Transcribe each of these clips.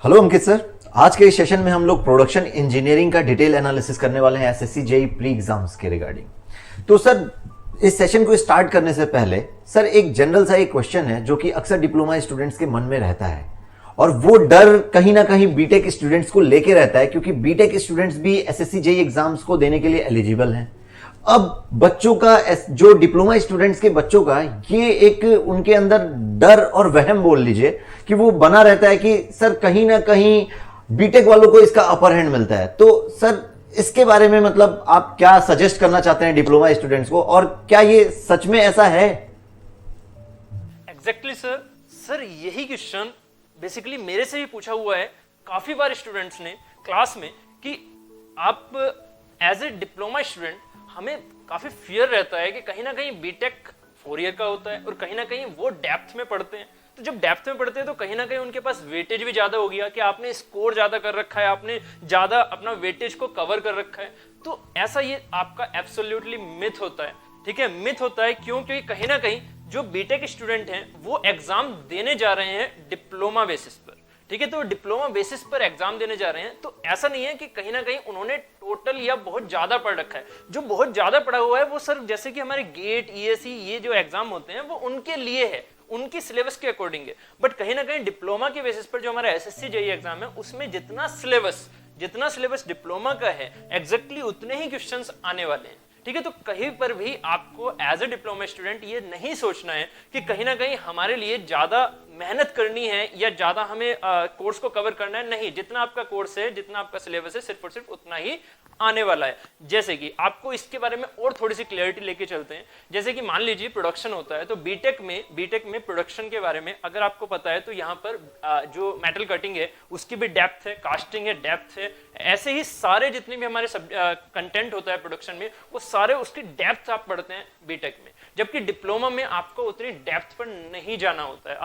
Hello अंकित sir, आज के इस सेशन में हम लोग प्रोडक्शन इंजीनियरिंग का डिटेल एनालिसिस करने वाले हैं एसएससी जेईई प्री एग्जाम्स के रिगार्डिंग। तो सर, इस सेशन को स्टार्ट करने से पहले सर एक जनरल सा एक क्वेश्चन है जो कि अक्सर डिप्लोमा स्टूडेंट्स के मन में रहता है, और वो डर कहीं ना कहीं बीटेक स्टूडेंट्स को लेके रहता है, क्योंकि बीटेक स्टूडेंट्स भी एसएससी जेईई एग्जाम्स को देने के लिए एलिजिबल हैं। अब बच्चों का, जो डिप्लोमा स्टूडेंट्स के बच्चों का, ये एक उनके अंदर डर और वहम बोल लीजिए कि वो बना रहता है कि सर कहीं ना कहीं बीटेक वालों को इसका अपर हैंड मिलता है। तो सर इसके बारे में मतलब आप क्या सजेस्ट करना चाहते हैं डिप्लोमा स्टूडेंट्स को, और क्या ये सच में ऐसा है? एग्जैक्टली सर यही क्वेश्चन बेसिकली मेरे से भी पूछा हुआ है काफी बार स्टूडेंट्स ने क्लास में कि आप एज ए डिप्लोमा स्टूडेंट हमें काफी फियर रहता है कि कहीं ना कहीं बीटेक 4 ईयर का होता है और कहीं ना कहीं वो डेप्थ में पढ़ते हैं। तो जब डेप्थ में पढ़ते हैं तो कहीं ना कहीं उनके पास वेटेज भी ज्यादा हो गया कि आपने स्कोर ज्यादा कर रखा है, आपने ज्यादा अपना वेटेज को कवर कर रखा है। तो ऐसा ये आपका एब्सोल्युटली मिथ होता है, ठीक है। मिथ होता है क्यों? क्योंकि कहीं ना कहीं जो बीटेक स्टूडेंट हैं वो एग्जाम देने जा रहे हैं डिप्लोमा बेसिस पर, ठीक है। तो डिप्लोमा बेसिस पर एग्जाम देने जा रहे हैं, तो ऐसा नहीं है कि कहीं ना कहीं उन्होंने टोटल या बहुत ज्यादा पढ़ रखा है। जो बहुत ज्यादा पढ़ा हुआ है वो सर जैसे कि हमारे गेट, ईएससी, ये जो एग्जाम होते हैं वो उनके लिए है, उनकी सिलेबस के अकॉर्डिंग है। बट कहीं ना कहीं डिप्लोमा के बेसिस पर जो हमारा एसएससी जेईई एग्जाम है उसमें जितना सिलेबस डिप्लोमा का है एग्जैक्टली उतने ही क्वेश्चंस आने वाले हैं, ठीक है। तो कहीं पर भी आपको एज ए डिप्लोमा स्टूडेंट ये नहीं सोचना है कि कहीं ना कहीं हमारे लिए ज्यादा मेहनत करनी है या ज्यादा हमें कोर्स को कवर करना है। नहीं, जितना आपका कोर्स है, जितना आपका सिलेबस है, सिर्फ और सिर्फ उतना ही आने वाला है। जैसे कि आपको इसके बारे में और थोड़ी सी क्लैरिटी लेके चलते हैं। जैसे कि मान लीजिए प्रोडक्शन होता है, तो बीटेक में प्रोडक्शन के बारे में अगर आपको पता है तो यहाँ पर जो मेटल कटिंग है उसकी भी डेप्थ है, कास्टिंग है, डेप्थ है। ऐसे ही सारे जितने भी हमारे कंटेंट होता है प्रोडक्शन में वो सारे उसकी डेप्थ आप पढ़ते हैं बीटेक में। जबकि डिप्लोमा में आपको उतनी डेप्थ पर नहीं जाना होता है,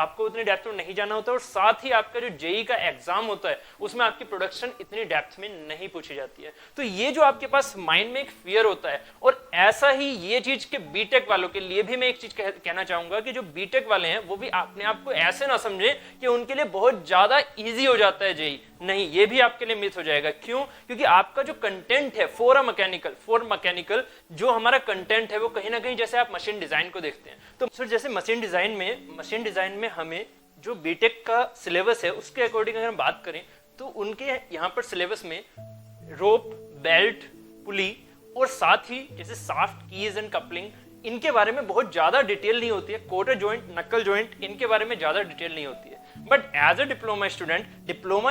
और साथ ही आपका जो जेईई का एग्जाम होता है उसमें आपकी प्रोडक्शन इतनी डेप्थ में नहीं पूछी जाती है। तो ये जो आपके पास माइंड में एक फियर होता है, और ऐसा ही ये चीज के बीटेक वालों के लिए भी मैं एक चीज कहना चाहूंगा कि जो बीटेक वाले हैं वो भी अपने आप को ऐसे ना समझे कि उनके लिए बहुत ज्यादा इजी हो जाता है जेईई। नहीं, ये भी आपके लिए मिथ हो जाएगा। क्यों? क्योंकि आपका जो कंटेंट है फॉर मैकेनिकल जो हमारा कंटेंट है वो कहीं ना कहीं, जैसे आप मशीन डिजाइन को देखते हैं तो सर जैसे मशीन डिजाइन में हमें जो बीटेक का सिलेबस है उसके अकॉर्डिंग अगर हम बात करें तो उनके यहाँ पर सिलेबस में रोप, बेल्ट, पुली और साथ ही जैसे साफ्ट, कीज एंड कपलिंग, इनके बारे में बहुत ज्यादा डिटेल नहीं होती है। क्वार्टर जॉइंट, नक्कल जॉइंट, इनके बारे में ज्यादा डिटेल नहीं होती है। But as a diploma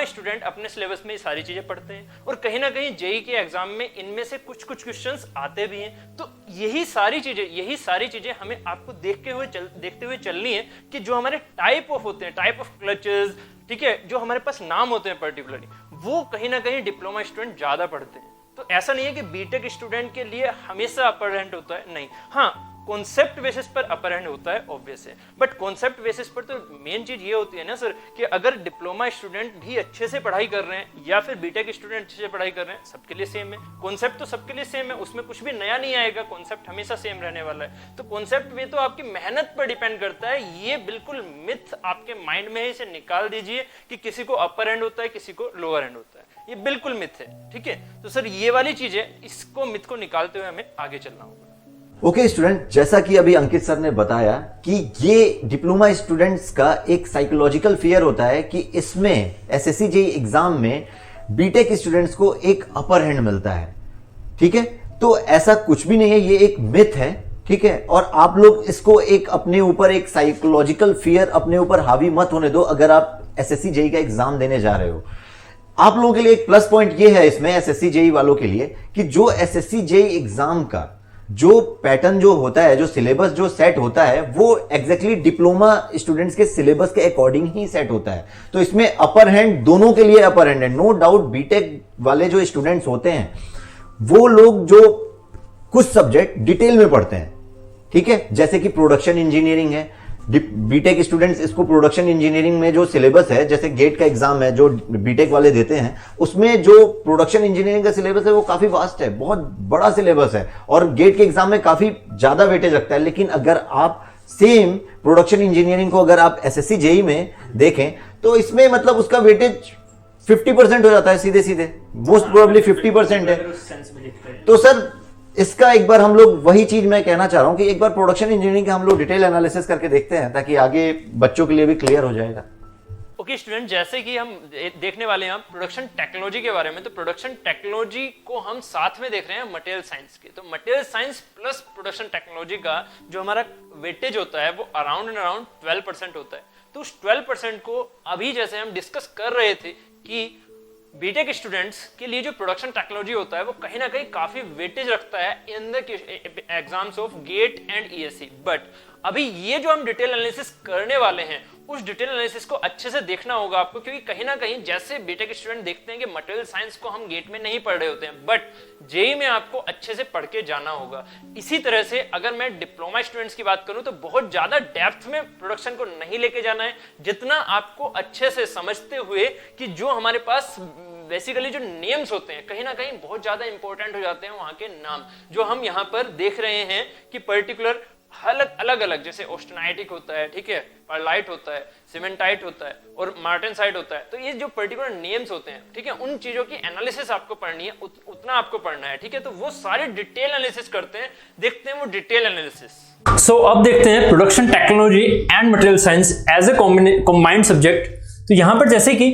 student अपने सिलेबस में ये सारी चीजें पढ़ते हैं, और कहीं ना कहीं जेईई के एग्जाम में इनमें से कुछ क्वेश्चंस आते भी हैं। तो यही सारी चीजें हमें आपको देखते हुए चलनी है कि जो हमारे टाइप ऑफ क्लचेस, ठीक है, जो हमारे पास नाम होते हैं पर्टिकुलरली, वो कहीं ना कहीं डिप्लोमा स्टूडेंट ज्यादा पढ़ते हैं। तो ऐसा नहीं है कि बीटेक स्टूडेंट के लिए हमेशा अपर हैंड होता है, नहीं। हाँ, कॉन्सेप्ट बेसिस पर अपर हैंड होता है ऑब्वियस है, बट कॉन्सेप्ट बेसिस पर तो मेन चीज ये होती है ना सर कि अगर डिप्लोमा स्टूडेंट भी अच्छे से पढ़ाई कर रहे हैं या फिर बीटेक स्टूडेंट अच्छे से पढ़ाई कर रहे हैं, सबके लिए सेम है। कॉन्सेप्ट तो सबके लिए सेम है, उसमें कुछ भी नया नहीं आएगा, कॉन्सेप्ट हमेशा सेम रहने वाला है। तो कॉन्सेप्ट में तो आपकी मेहनत पर डिपेंड करता है। ये बिल्कुल मिथ आपके माइंड में है, इसे निकाल दीजिए कि किसी को अपर हैंड होता है, किसी को लोअर हैंड होता है। ये बिल्कुल मिथ है, ठीक है। तो सर ये वाली चीज है, इसको मिथ को निकालते हुए हमें आगे चलना होगा। ओके स्टूडेंट, जैसा कि अभी अंकित सर ने बताया कि ये डिप्लोमा स्टूडेंट्स का एक साइकोलॉजिकल फियर होता है कि इसमें एसएससी जेईई एग्जाम में बीटेक स्टूडेंट्स को एक अपर हैंड मिलता है, ठीक है। तो ऐसा कुछ भी नहीं है, ये एक मिथ है, ठीक है। और आप लोग इसको एक अपने ऊपर एक साइकोलॉजिकल फियर अपने ऊपर हावी मत होने दो। अगर आप एसएससी जेईई का एग्जाम देने जा रहे हो, आप लोगों के लिए एक प्लस पॉइंट ये है इसमें एसएससी जेईई वालों के लिए कि जो एसएससी जेईई एग्जाम का जो पैटर्न जो होता है, जो सिलेबस जो सेट होता है, वो एग्जैक्टली डिप्लोमा स्टूडेंट्स के सिलेबस के अकॉर्डिंग ही सेट होता है। तो इसमें अपर हैंड दोनों के लिए अपर हैंड है, नो डाउट। बीटेक वाले जो स्टूडेंट्स होते हैं वो लोग जो कुछ सब्जेक्ट डिटेल में पढ़ते हैं, ठीक है, जैसे कि प्रोडक्शन इंजीनियरिंग है, बीटेक स्टूडेंट्स इसको प्रोडक्शन इंजीनियरिंग में जो सिलेबस है, जैसे गेट का एग्जाम है जो बीटेक वाले देते हैं, उसमें जो प्रोडक्शन इंजीनियरिंग का सिलेबस है वो काफी वास्ट है, बहुत बड़ा सिलेबस है और गेट के एग्जाम में काफी ज्यादा वेटेज रखता है। लेकिन अगर आप सेम प्रोडक्शन इंजीनियरिंग को अगर आप एसएससी जेईई में देखें तो इसमें मतलब उसका वेटेज 50% हो जाता है सीधे सीधे, मोस्ट प्रोबेबली 50% है। तो सर इसका एक बार हम लोग, वही चीज मैं कहना चाह रहा हूं कि एक बार प्रोडक्शन इंजीनियरिंग का हम लोग डिटेल एनालिसिस करके देखते हैं ताकि आगे बच्चों के लिए भी क्लियर हो जाएगा। ओके स्टूडेंट, जैसे कि हम देखने वाले हैं प्रोडक्शन टेक्नोलॉजी के बारे में, तो प्रोडक्शन टेक्नोलॉजी को हम साथ में देख रहे हैं मटेरियल साइंस के। तो material science plus production technology का जो हमारा वेटेज होता है वो अराउंड एंड अराउंड 12% होता है। तो उस 12% को अभी जैसे हम डिस्कस कर रहे थे कि बीटेक स्टूडेंट्स के लिए जो प्रोडक्शन टेक्नोलॉजी होता है वो कहीं ना कहीं काफी वेटेज रखता है in the exams of GATE and ESC. But अभी ये जो हम डिटेल एनालिसिस करने वाले हैं उस डिटेल एनालिसिस को अच्छे से देखना होगा आपको, क्योंकि कहीं ना कहीं जैसे बीटेक स्टूडेंट देखते हैं कि मटेरियल साइंस को हम गेट में नहीं पढ़ रहे होते हैं, बट जेई में आपको अच्छे से पढ़ के जाना होगा। इसी तरह से अगर मैं डिप्लोमा स्टूडेंट्स की बात करूं तो बहुत ज्यादा डेप्थ में प्रोडक्शन को नहीं लेके जाना है, जितना आपको अच्छे से समझते हुए कि जो हमारे पास बेसिकली जो नेम्स होते हैं कहीं ना कहीं बहुत ज्यादा इंपॉर्टेंट हो जाते हैं, वहां के नाम जो हम यहाँ पर देख रहे हैं कि पर्टिकुलर अलग अलग, जैसे ऑस्टेनाइटिक होता है, ठीक है, परलाइट होता है, सीमेंटाइट होता है और मार्टेनसाइट होता है। तो ये जो पर्टिकुलर नेम्स होते हैं, ठीक है, उन चीजों की एनालिसिस आपको पढ़नी है, उतना आपको पढ़ना है, ठीक है। तो वो सारे डिटेल एनालिसिस करते हैं, देखते हैं वो डिटेल एनालिसिस। सो अब देखते हैं production technology and material science as a combined subject. तो यहाँ पर जैसे कि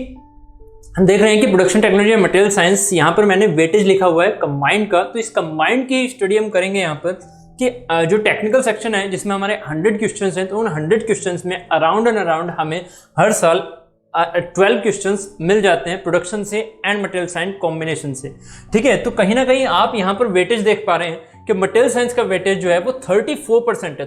हम देख रहे हैं कि production technology and material science, यहाँ पर मैंने वेटेज लिखा हुआ है कंबाइंड का। तो इस कंबाइंड की स्टडी हम करेंगे यहाँ पर कि जो टेक्निकल सेक्शन है जिसमें हमारे 100 क्वेश्चंस हैं, तो उन 100 क्वेश्चंस में अराउंड एंड अराउंड हमें हर साल 12 क्वेश्चंस मिल जाते हैं प्रोडक्शन से एंड मटेरियल साइंस कॉम्बिनेशन से, ठीक है। तो कहीं ना कहीं आप यहाँ पर वेटेज देख पा रहे हैं कि मटेरियल साइंस का वेटेज जो है वो 34% है,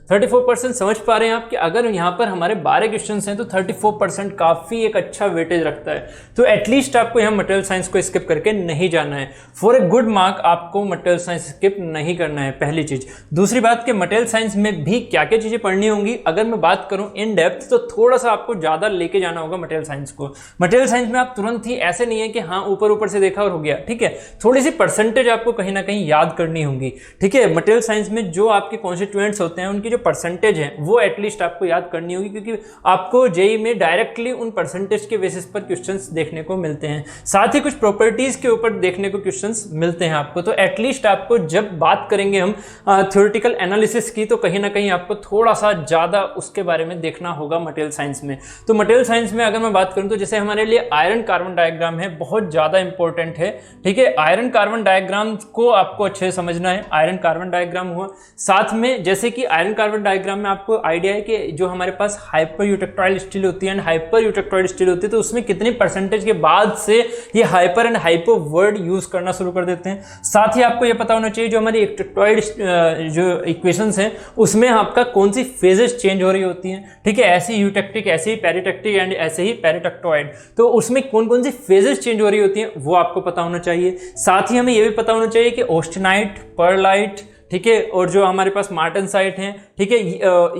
34% समझ पा रहे हैं आप कि अगर यहाँ पर हमारे 12 क्वेश्चन हैं तो 34% काफ़ी एक अच्छा वेटेज रखता है। तो एटलीस्ट आपको यहाँ मटेरियल साइंस को स्किप करके नहीं जाना है। फॉर ए गुड मार्क आपको मटेरियल साइंस स्किप नहीं करना है, पहली चीज़। दूसरी बात कि मटेरियल साइंस में भी क्या क्या चीज़ें पढ़नी होंगी, अगर मैं बात करूँ इन डेप्थ तो थोड़ा सा आपको ज़्यादा लेके जाना होगा मटेरियल साइंस को। मटेरियल साइंस में आप तुरंत ही ऐसे नहीं है कि हाँ ऊपर से देखा और हो गया, ठीक है। थोड़ी सी परसेंटेज आपको कहीं ना कहीं याद करनी होगी, ठीक है। मटेरियल साइंस में जो आपके कॉन्स्टिट्यूएंट्स होते हैं उनकी जो परसेंटेज है वो एटलीस्ट आपको याद करनी होगी, क्योंकि आपको जेई में डायरेक्टली उन परसेंटेज के बेसिस पर क्वेश्चंस देखने को मिलते हैं, साथ ही कुछ प्रॉपर्टीज के ऊपर देखने को क्वेश्चंस मिलते हैं आपको। तो एटलीस्ट आपको जब बात करेंगे हम थ्योरेटिकल एनालिसिस की तो कहीं ना कहीं आपको थोड़ा सा ज़्यादा उसके बारे में देखना होगा मटेरियल साइंस में। तो मटेरियल साइंस में अगर मैं बात करूँ तो जैसे हमारे लिए आयरन कार्बन डायग्राम है, बहुत ज़्यादा इंपॉर्टेंट है, ठीक है। आयरन कार्बन डायग्राम को आपको अच्छे से समझना है। आयरन कार्बन डायग्राम हुआ, साथ में जैसे कि आयरन कार्बन डायग्राम में आपको आइडिया है कि जो हमारे पास हाइपर यूटेक्टाइल स्टील होती है एंड हाइपर यूटेक्टाइल स्टील होती है, तो उसमें कितनी परसेंटेज के बाद से ये hyper and hypo word use करना शुरू कर देते हैं। साथ ही आपको ये पता होना चाहिए जो हमारी यूटेक्टाइल जो इक्वेशंस हैं उसमें आपका कौन सी फेजेस चेंज हो रही होती हैं, ठीक है। ऐसी यूटेक्टिक, ऐसे ही पेरिटेक्टिक एंड ऐसे ही पेरिटेक्टोइड, तो उसमें कौन कौन सी फेजेस चेंज हो रही होती हैं वो आपको पता होना चाहिए। साथ ही हमें ये भी पता होना चाहिए कि ऑस्टेनाइट, पर्लाइट, ठीक है, और जो हमारे पास मार्टेनसाइट हैं, ठीक है,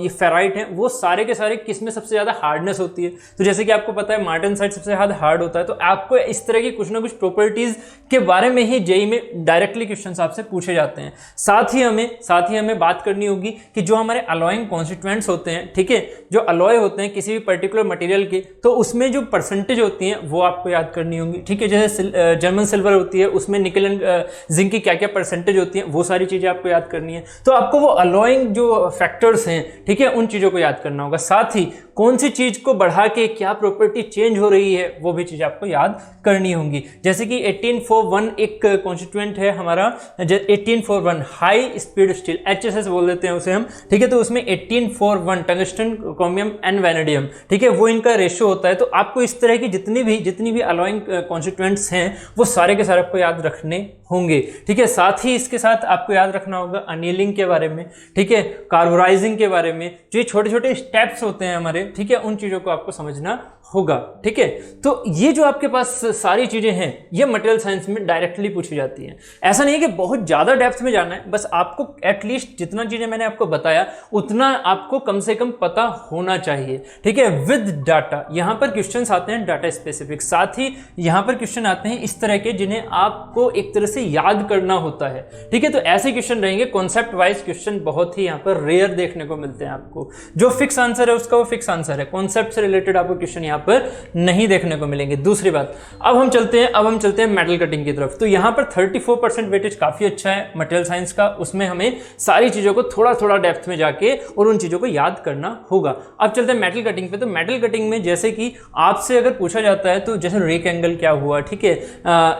ये फेराइट हैं, वो सारे के सारे किस में सबसे ज़्यादा हार्डनेस होती है। तो जैसे कि आपको पता है मार्टेनसाइट सबसे ज़्यादा हार्ड होता है, तो आपको इस तरह की कुछ ना कुछ प्रॉपर्टीज़ के बारे में ही जेई में डायरेक्टली क्वेश्चन आपसे पूछे जाते हैं। साथ ही हमें बात करनी होगी कि जो हमारे अलॉइंग कॉन्स्टिट्यूएंट्स होते हैं, ठीक है, जो अलॉय होते हैं किसी भी पर्टिकुलर मटेरियल के, तो उसमें जो परसेंटेज होती हैं वो आपको याद करनी होगी, ठीक है। जैसे जर्मन सिल्वर होती है, उसमें निकल एंड जिंक की क्या क्या परसेंटेज होती हैं, वो सारी चीज़ें आपको याद करनी है। तो आपको वो अलॉइंग जो फैक्टर्स हैं, ठीक है, उन चीज़ों को याद करना होगा। साथ ही कौन सी चीज़ को बढ़ा के क्या प्रॉपर्टी चेंज हो रही है वो भी चीज़ आपको याद करनी होंगी। जैसे कि 1841 एक कॉन्स्टिट्यूएंट है हमारा, 1841 हाई स्पीड स्टील, HSS बोल देते हैं उसे हम, ठीक है। तो उसमें 1841 टंगस्टन, क्रोमियम एंड वैनेडियम, ठीक है, वो इनका रेशियो होता है। तो आपको इस तरह की जितनी भी अलॉइंग कॉन्स्टिट्यूएंट्स हैं वो सारे के सारे आपको याद रखने होंगे, ठीक है। साथ ही इसके साथ आपको याद रखना होगा अनिलिंग के बारे में, ठीक है, कार्बोराइजिंग के बारे में, जो छोटे छोटे स्टेप्स होते हैं हमारे, ठीक है, उन चीज़ों को आपको समझना होगा, ठीक है। तो ये जो आपके पास सारी चीज़ें हैं ये मटेरियल साइंस में डायरेक्टली पूछी जाती हैं। ऐसा नहीं है कि बहुत ज़्यादा डेप्थ में जाना है, बस आपको एटलीस्ट जितना चीज़ें मैंने आपको बताया उतना आपको कम से कम पता होना चाहिए, ठीक है, विद डाटा। यहाँ पर क्वेश्चंस आते हैं डाटा स्पेसिफिक, साथ ही यहाँ पर क्वेश्चन आते हैं इस तरह के जिन्हें आपको एक तरह से याद करना होता है, ठीक है। तो ऐसे क्वेश्चन रहेंगे, कॉन्सेप्ट वाइज क्वेश्चन बहुत ही यहाँ पर रेयर देखने को मिलते हैं आपको। जो फिक्स आंसर है उसका वो फिक्स आंसर है, कॉन्सेप्ट से रिलेटेड आपको क्वेश्चन यहाँ यहाँ पर नहीं देखने को मिलेंगे। दूसरी बात, अब हम चलते हैं मेटल कटिंग की तरफ। तो यहाँ पर 34% वेटेज काफ़ी अच्छा है मटेरियल साइंस का, उसमें हमें सारी चीज़ों को थोड़ा थोड़ा डेप्थ में जाके और उन चीज़ों को याद करना होगा। अब चलते हैं मेटल कटिंग पे। तो मेटल कटिंग में जैसे कि आपसे अगर पूछा जाता है तो जैसे रेक एंगल क्या हुआ, ठीक है,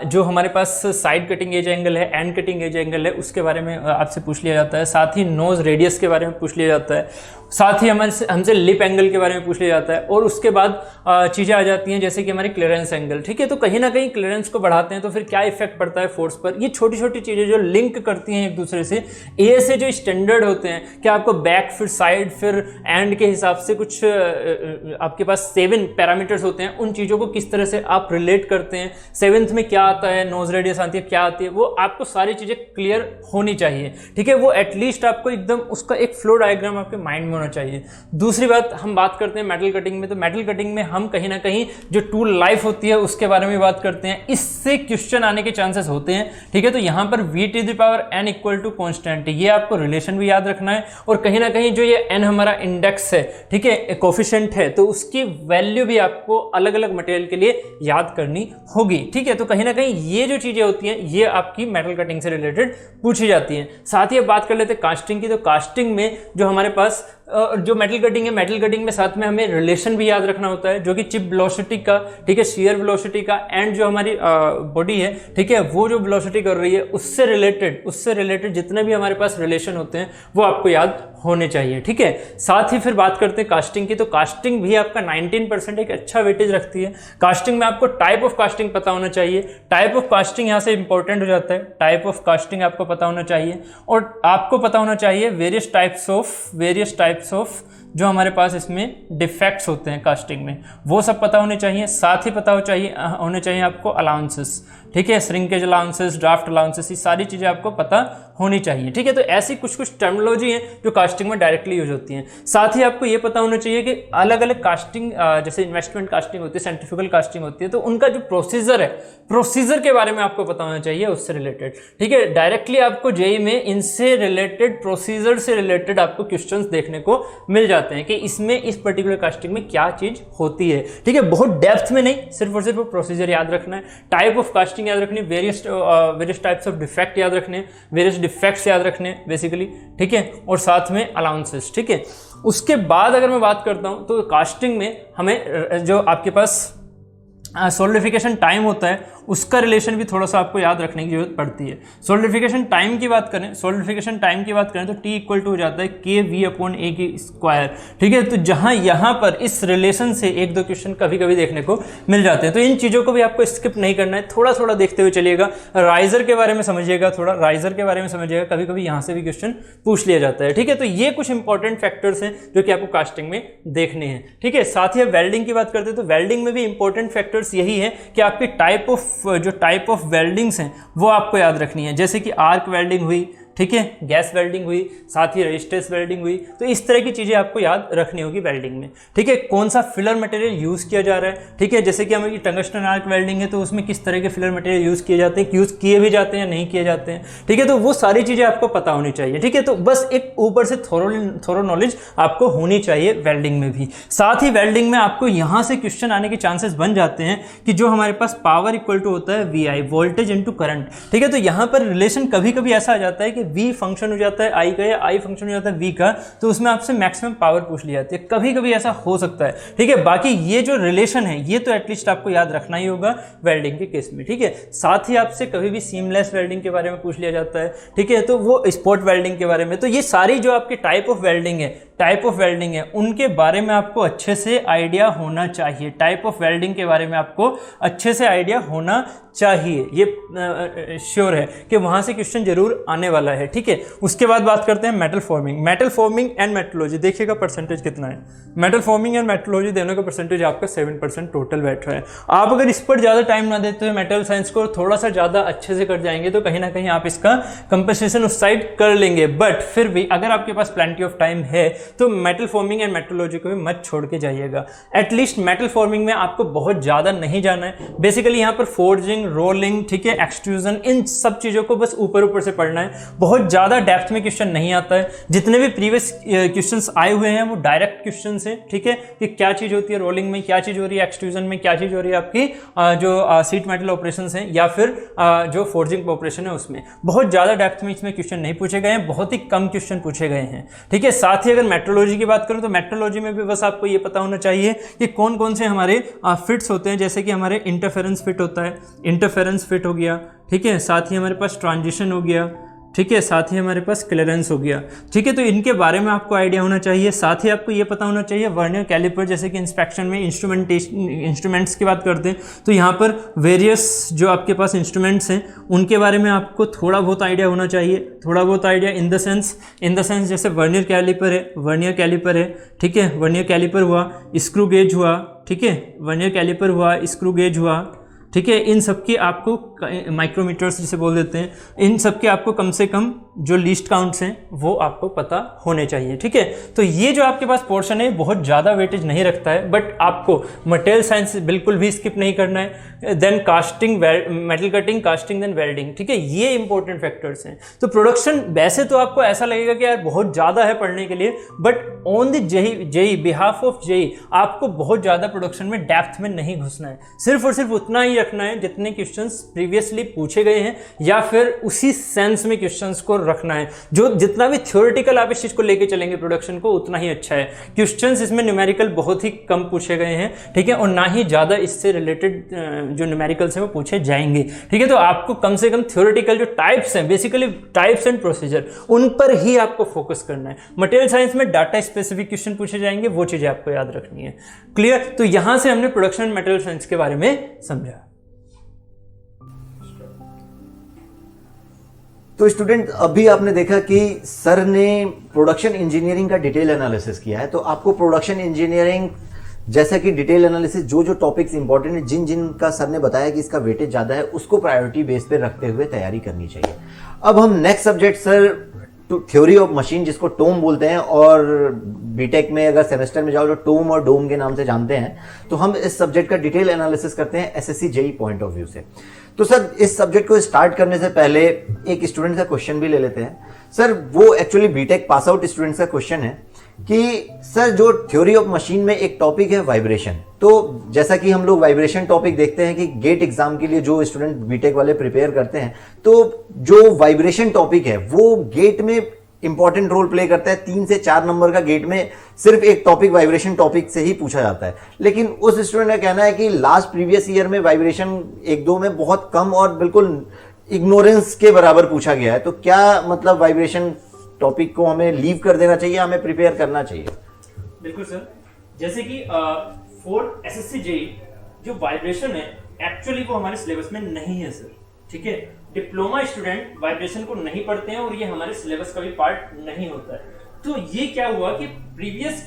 जो हमारे पास साइड कटिंग एज एंगल है, एंड कटिंग एज एंगल है, उसके बारे में आपसे पूछ लिया जाता है। साथ ही नोज रेडियस के बारे में पूछ लिया जाता है, साथ ही हमसे लिप एंगल के बारे में पूछ लिया जाता है, और उसके बाद चीज़ें आ जाती हैं जैसे कि हमारी क्लियरेंस एंगल, ठीक है। तो कहीं ना कहीं क्लियरेंस को बढ़ाते हैं तो फिर क्या इफेक्ट पड़ता है फोर्स पर, ये छोटी छोटी चीज़ें जो लिंक करती हैं एक दूसरे से, ए से जो स्टैंडर्ड होते हैं कि आपको बैक फिर साइड फिर एंड के हिसाब से कुछ आपके पास 7 पैरामीटर्स होते हैं, उन चीज़ों को किस तरह से आप रिलेट करते हैं, 7th में क्या आता है, नोज रेडियस आती है, क्या आती है, वो आपको सारी चीज़ें क्लियर होनी चाहिए, ठीक है। वो एटलीस्ट आपको एकदम उसका एक फ्लो डायग्राम आपके माइंड में होना चाहिए। दूसरी बात, हम बात करते हैं मेटल कटिंग में। तो मेटल कटिंग में हम कहीं ना कहीं जो टूल लाइफ होती है उसके बारे में बात करते हैं, इससे क्वेश्चन आने के चांसेस होते हैं, ठीक है। तो यहां पर v⁴ n = कांस्टेंट, ये आपको रिलेशन भी याद रखना है, और कहीं ना कहीं जो ये n हमारा इंडेक्स है, ठीक है, कोफिशिएंट है, तो उसकी वैल्यू भी आपको अलग अलग मटेरियल के लिए याद करनी होगी, ठीक है। तो कहीं ना कहीं ये जो चीजें होती हैं ये आपकी मेटल कटिंग से रिलेटेड पूछी जाती हैं। साथ ही अब बात कर लेते हैं कास्टिंग की। तो कास्टिंग में जो हमारे पास जो मेटल कटिंग है, मेटल कटिंग में साथ में हमें रिलेशन भी याद रखना होता है, जो कि चिप वेलोसिटी का, ठीक है, शेयर वेलोसिटी का, एंड जो हमारी बॉडी है, ठीक है, वो जो वेलोसिटी कर रही है उससे रिलेटेड जितने भी हमारे पास रिलेशन होते हैं वो आपको याद होने चाहिए, ठीक है। साथ ही फिर बात करते हैं कास्टिंग की। तो कास्टिंग भी आपका 19% एक अच्छा वेटेज रखती है। कास्टिंग में आपको टाइप ऑफ कास्टिंग पता होना चाहिए, टाइप ऑफ कास्टिंग यहाँ से इंपॉर्टेंट हो जाता है, टाइप ऑफ कास्टिंग आपको पता होना चाहिए, और आपको पता होना चाहिए वेरियस टाइप्स ऑफ जो हमारे पास इसमें डिफेक्ट्स होते हैं कास्टिंग में, वो सब पता होने चाहिए। साथ ही पता होने चाहिए आपको अलाउंसेस, ठीक है, श्रिंकेज अलाउंसेस, ड्राफ्ट अलाउंसेस, ये सारी चीज़ें आपको पता होनी चाहिए, ठीक है। तो ऐसी कुछ टर्मिनोलॉजी है जो कास्टिंग में डायरेक्टली यूज होती हैं। साथ ही आपको ये पता होना चाहिए कि अलग अलग कास्टिंग, जैसे इन्वेस्टमेंट कास्टिंग होती है, साइंटिफिकल कास्टिंग होती है, तो उनका जो प्रोसीजर है, प्रोसीजर के बारे में आपको पता होना चाहिए उससे रिलेटेड, ठीक है। डायरेक्टली आपको जेईई में इनसे रिलेटेड, प्रोसीजर से रिलेटेड आपको क्वेश्चंस देखने को मिल जाते हैं कि इसमें इस पर्टिकुलर कास्टिंग में क्या चीज होती है, ठीक है। बहुत डेप्थ में नहीं, सिर्फ और सिर्फ प्रोसीजर याद रखना है, टाइप ऑफ कास्टिंग याद रखनी, वेरियस टाइप्स ऑफ डिफेक्ट याद रखने, वेरियस डिफेक्ट्स याद रखने बेसिकली, ठीक है, और साथ में अलाउंसेस, ठीक है। उसके बाद अगर मैं बात करता हूं तो कास्टिंग में हमें जो आपके पास सॉलिडिफिकेशन टाइम होता है उसका रिलेशन भी थोड़ा सा आपको याद रखने की जरूरत पड़ती है। सॉलिडिफिकेशन टाइम की बात करें तो T इक्वल टू हो जाता है kV/a², ठीक है। तो जहां यहां पर इस रिलेशन से एक दो क्वेश्चन कभी कभी देखने को मिल जाते हैं, तो इन चीज़ों को भी आपको स्किप नहीं करना है, थोड़ा थोड़ा देखते हुए चलिएगा। राइजर के बारे में समझिएगा, कभी कभी यहाँ से भी क्वेश्चन पूछ लिया जाता है, ठीक है। तो ये कुछ इंपॉर्टेंट फैक्टर्स हैं जो कि आपको कास्टिंग में देखने हैं, ठीक है। साथ ही वेल्डिंग की बात करते हैं तो वेल्डिंग में भी इंपॉर्टेंट फैक्टर्स यही है कि आपकी टाइप ऑफ वेल्डिंग्स हैं वो आपको याद रखनी है, जैसे कि आर्क वेल्डिंग हुई, ठीक है, गैस वेल्डिंग हुई, साथ ही रेजिस्टेंस वेल्डिंग हुई, तो इस तरह की चीज़ें आपको याद रखनी होगी वेल्डिंग में, ठीक है। कौन सा फिलर मटेरियल यूज़ किया जा रहा है, ठीक है, जैसे कि हमें टंगस्टन आर्क वेल्डिंग है तो उसमें किस तरह के फिलर मटेरियल यूज़ किए जाते हैं, यूज़ किए भी जाते हैं या नहीं किए जाते हैं, ठीक है। तो वो सारी चीज़ें आपको पता होनी चाहिए, ठीक है। तो बस एक ऊपर से थोरो नॉलेज आपको होनी चाहिए वेल्डिंग में भी। साथ ही वेल्डिंग में आपको यहाँ से क्वेश्चन आने के चांसेस बन जाते हैं कि जो हमारे पास पावर इक्वल टू होता है VI, वोल्टेज इंटू करंट, ठीक है। तो यहाँ पर रिलेशन कभी कभी ऐसा आ जाता है कि V फंक्शन हो जाता है I का या I फंक्शन हो जाता है V का, तो उसमें आपसे मैक्सिमम पावर पूछ ली जाती है, कभी कभी ऐसा हो सकता है, ठीक है। बाकी ये जो रिलेशन है ये तो एटलीस्ट आपको याद रखना ही होगा वेल्डिंग के केस में, ठीक है। साथ ही आपसे कभी भी सीमलेस वेल्डिंग के बारे में पूछ लिया जाता है, ठीक है, तो वो स्पॉट वेल्डिंग के बारे में। तो ये सारी जो आपकी टाइप ऑफ वेल्डिंग है उनके बारे में आपको अच्छे से आइडिया होना चाहिए, टाइप ऑफ वेल्डिंग के बारे में आपको अच्छे से आइडिया होना चाहिए, ये श्योर है कि वहां से क्वेश्चन जरूर आने वाला है, ठीक है। उसके बाद बात करते हैं मेटल फॉर्मिंग एंड मेट्रोलॉजी। देखिएगा परसेंटेज कितना है, मेटल फॉर्मिंग एंड मेट्रोलॉजी दोनों का परसेंटेज आपका 7% टोटल बैठ रहा है। आप अगर इस पर ज़्यादा टाइम ना देते हुए मेटल साइंस को थोड़ा सा ज़्यादा अच्छे से कर जाएंगे तो कहीं ना कहीं आप इसका कंपनसेशन उस साइड कर लेंगे, बट फिर भी अगर आपके पास प्लेंटी ऑफ टाइम है तो मेटल फॉर्मिंग एंड मेट्रोलॉजी को भी मत छोड़ के जाइएगा। एटलीस्ट मेटल फॉर्मिंग में आपको बहुत ज़्यादा नहीं जाना है, बेसिकली यहाँ पर फोर्जिंग, रोलिंग, ठीक है, एक्सट्रूजन, इन सब चीज़ों को बस ऊपर ऊपर से पढ़ना है। बहुत ज़्यादा डेप्थ में क्वेश्चन नहीं आता है। जितने भी प्रीवियस क्वेश्चंस आए हुए हैं वो डायरेक्ट क्वेश्चंस हैं, ठीक है, कि क्या चीज़ होती है रोलिंग में, क्या चीज़ हो रही है एक्सट्रूजन में, क्या चीज़ हो रही है आपकी जो सीट मेटल ऑपरेशंस हैं या फिर जो फोर्जिंग ऑपरेशन है उसमें। बहुत ज़्यादा डेप्थ में इसमें क्वेश्चन नहीं पूछे गए हैं, बहुत ही कम क्वेश्चन पूछे गए हैं, ठीक है। साथ ही अगर मेट्रोलॉजी की बात करूँ तो मेट्रोलॉजी में भी बस आपको ये पता होना चाहिए कि कौन कौन से हमारे फिट्स होते हैं, जैसे कि हमारे इंटरफेरेंस फिट होता है, इंटरफेरेंस फिट हो गया, ठीक है, साथ ही हमारे पास ट्रांजिशन हो गया, ठीक है, साथ ही हमारे पास क्लियरेंस हो गया, ठीक है। तो इनके बारे में आपको आइडिया होना चाहिए। साथ ही आपको ये पता होना चाहिए वर्नियर कैलिपर, जैसे कि इंस्पेक्शन में इंस्ट्रूमेंट्स की बात करते हैं तो यहाँ पर वेरियस जो आपके पास इंस्ट्रूमेंट्स हैं उनके बारे में आपको थोड़ा बहुत आइडिया होना चाहिए। थोड़ा बहुत आइडिया इन द सेंस जैसे वर्नियर कैलिपर है, ठीक है, वर्नियर कैलिपर हुआ, स्क्रू गेज हुआ, ठीक है, वर्नियर कैलिपर हुआ, स्क्रू गेज हुआ, ठीक है। इन सब की आपको माइक्रोमीटर्स जिसे बोल देते हैं, इन सब के आपको कम से कम जो लीस्ट काउंट्स हैं वो आपको पता होने चाहिए, ठीक है। तो ये जो आपके पास पोर्शन है बहुत ज़्यादा वेटेज नहीं रखता है, बट आपको मटेरियल साइंस बिल्कुल भी स्किप नहीं करना है। Then casting, metal cutting, casting, then welding, ठीक है, ये इंपॉर्टेंट फैक्टर्स हैं। तो प्रोडक्शन वैसे तो आपको ऐसा लगेगा कि यार बहुत ज़्यादा है पढ़ने के लिए, but on the JE behalf of JE आपको बहुत ज़्यादा प्रोडक्शन में डेप्थ में नहीं घुसना है। सिर्फ और सिर्फ उतना ही रखना है जितने क्वेश्चंस प्रीवियसली पूछे गए हैं, या फिर उसी सेंस में क्वेश्चंस को रखना है। जो जितना भी थ्योरेटिकल आप इस चीज को लेके चलेंगे प्रोडक्शन को उतना ही अच्छा है। क्वेश्चंस इसमें न्यूमेरिकल बहुत ही कम पूछे गए हैं, ठीक है, और ना ही ज्यादा इससे रिलेटेड जो न्यूमेरिकल्स हैं वो पूछे जाएंगे, ठीक है। तो आपको कम से कम थ्योरेटिकल जो टाइप्स हैं, बेसिकली टाइप्स एंड प्रोसीजर, उन पर ही आपको फोकस करना है। मटेरियल साइंस में डाटा स्पेसिफिक क्वेश्चन पूछे जाएंगे, वो चीजें आपको याद रखनी है। क्लियर? तो यहां से हमने प्रोडक्शन मटेरियल साइंस के बारे में समझा। तो स्टूडेंट, अभी आपने देखा कि सर ने प्रोडक्शन इंजीनियरिंग का डिटेल एनालिसिस किया है। तो आपको प्रोडक्शन इंजीनियरिंग जैसा कि डिटेल एनालिसिस जो टॉपिक्स इंपॉर्टेंट है, जिन का सर ने बताया कि इसका वेटेज ज़्यादा है, उसको प्रायोरिटी बेस पे रखते हुए तैयारी करनी चाहिए। अब हम next subject sir theory of machine, जिसको टोम बोलते हैं, और बीटेक में अगर सेमेस्टर में जाओ तो टोम और डोम के नाम से जानते हैं। तो हम इस सब्जेक्ट का डिटेल एनालिसिस करते हैं SSC JE point of view से। तो सर, इस सब्जेक्ट को स्टार्ट करने से पहले एक स्टूडेंट का क्वेश्चन भी ले लेते हैं। सर, वो actually B Tech pass out students का क्वेश्चन है कि सर, जो थ्योरी ऑफ मशीन में एक टॉपिक है वाइब्रेशन। तो जैसा कि हम लोग वाइब्रेशन टॉपिक देखते हैं कि गेट एग्जाम के लिए जो स्टूडेंट बीटेक वाले प्रिपेयर करते हैं, तो जो वाइब्रेशन टॉपिक है वो गेट में इंपॉर्टेंट रोल प्ले करता है। 3 से 4 नंबर का गेट में सिर्फ एक टॉपिक वाइब्रेशन टॉपिक से ही पूछा जाता है। लेकिन उस स्टूडेंट का कहना है कि लास्ट प्रीवियस ईयर में वाइब्रेशन 1-2 में बहुत कम और बिल्कुल इग्नोरेंस के बराबर पूछा गया है। तो क्या मतलब वाइब्रेशन टॉपिक को हमें लीव कर देना चाहिए, हमें प्रिपेयर करना चाहिए? बिल्कुल सर, जैसे कि फॉर एसएससी जेई जो वाइब्रेशन है एक्चुअली वो हमारे सिलेबस में नहीं है सर, ठीक है। डिप्लोमा स्टूडेंट वाइब्रेशन को नहीं पढ़ते हैं और ये हमारे सिलेबस का भी पार्ट नहीं होता है। तो ये क्या हुआ कि प्रीवियस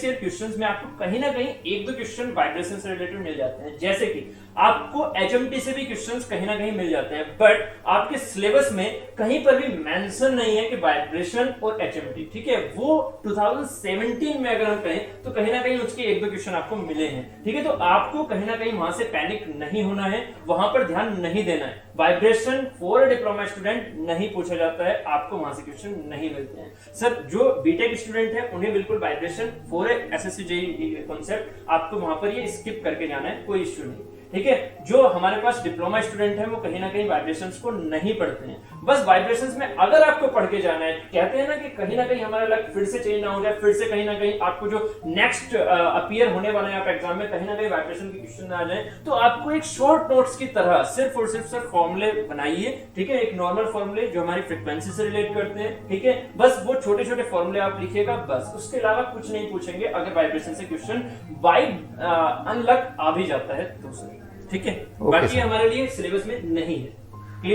ईयर क्वेश्चंस में आपको कहीं ना कहीं 1-2 क्वेश्चन वाइब्रेशन से रिलेटेड मिल जाते हैं, जैसे कि आपको एचएमटी से भी क्वेश्चंस कहीं ना कहीं मिल जाते हैं, बट आपके सिलेबस में कहीं पर भी मेंशन नहीं है कि वाइब्रेशन और एचएमटी, ठीक है। वो 2017 में अगर हम कहें तो कहीं ना कहीं उसके 1-2 क्वेश्चन आपको मिले हैं, ठीक है। तो आपको कहीं ना कहीं वहां से पैनिक नहीं होना है, वहां पर ध्यान नहीं देना है। वाइब्रेशन फॉर डिप्लोमा स्टूडेंट नहीं पूछा जाता है, आपको वहां से क्वेश्चन नहीं मिलते हैं। सर, जो बीटेक स्टूडेंट है उन्हें बिल्कुल vibration for SSC JEE concept आपको वहां पर ये स्किप करके जाना है, कोई इश्यू नहीं, ठीक है। जो हमारे पास डिप्लोमा स्टूडेंट है वो कहीं ना कहीं वाइब्रेशंस को नहीं पढ़ते हैं। बस वाइब्रेशंस में अगर आपको पढ़ के जाना है, कहते हैं ना कि कहीं ना कहीं हमारा लक फिर से चेंज ना हो जाए, फिर से कहीं ना कहीं आपको जो नेक्स्ट अपीयर होने वाला है आप एग्जाम में, कहीं ना कहीं वाइब्रेशन के क्वेश्चन ना आ जाए, तो आपको एक शॉर्ट नोट्स की तरह सिर्फ और सिर्फ सर फॉर्मूले बनाइए, ठीक है। एक नॉर्मल फॉर्मूले जो हमारी फ्रीक्वेंसी से रिलेट करते हैं, ठीक है। बस वो छोटे छोटे फॉर्मूले आप लिखिएगा, बस उसके अलावा कुछ नहीं पूछेंगे। अगर वाइब्रेशन से क्वेश्चन बाय अनलक आ भी जाता है तो सर, ठीक है। बाकी हमारे लिए सिलेबस में नहीं है।